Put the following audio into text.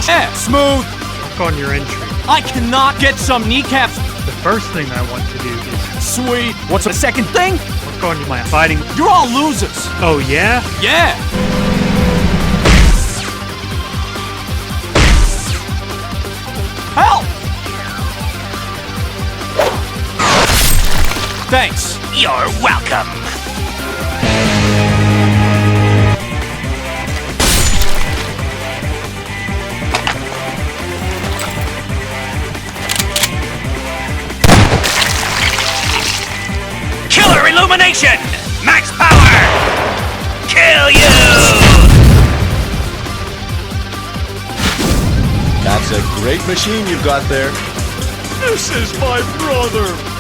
Yeah, smooth. Work on your entry. I cannot get some kneecaps. The first thing I want to do is Sweet. What's the second thing? work on my fighting. You're all losers. Oh, yeah? Yeah. Help! Thanks. You're welcome. Killer illumination! Max power! Kill you! That's a great machine you've got there. This is my brother.